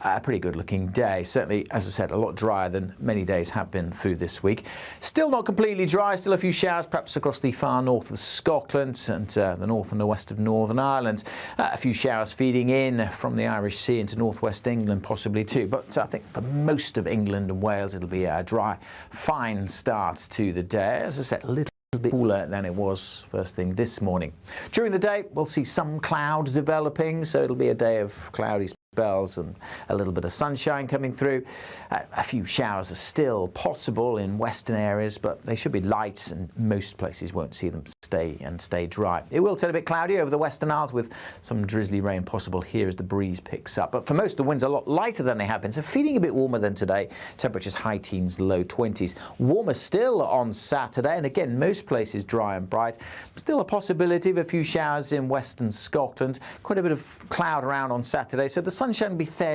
a pretty good looking day. Certainly, as I said, a lot drier than many days have been through this week. Still not completely dry, still a few showers perhaps across the far north of Scotland and the north and the west of Northern Ireland. A few showers feeding in from the Irish Sea into northwest England possibly too, but I think for most of England and Wales it'll be a dry, fine start to the day. As I said, a little bit cooler than it was first thing this morning. During the day we'll see some clouds developing, so it'll be a day of cloudy spells and a little bit of sunshine coming through. A few showers are still possible in western areas, but they should be light and most places won't see them stay dry. It will turn a bit cloudy over the Western Isles with some drizzly rain possible here as the breeze picks up. But for most, the winds are a lot lighter than they have been, so feeling a bit warmer than today. Temperatures high teens, low 20s. Warmer still on Saturday, and again, most places dry and bright. Still a possibility of a few showers in western Scotland. Quite a bit of cloud around on Saturday, so the sunshine will be fairly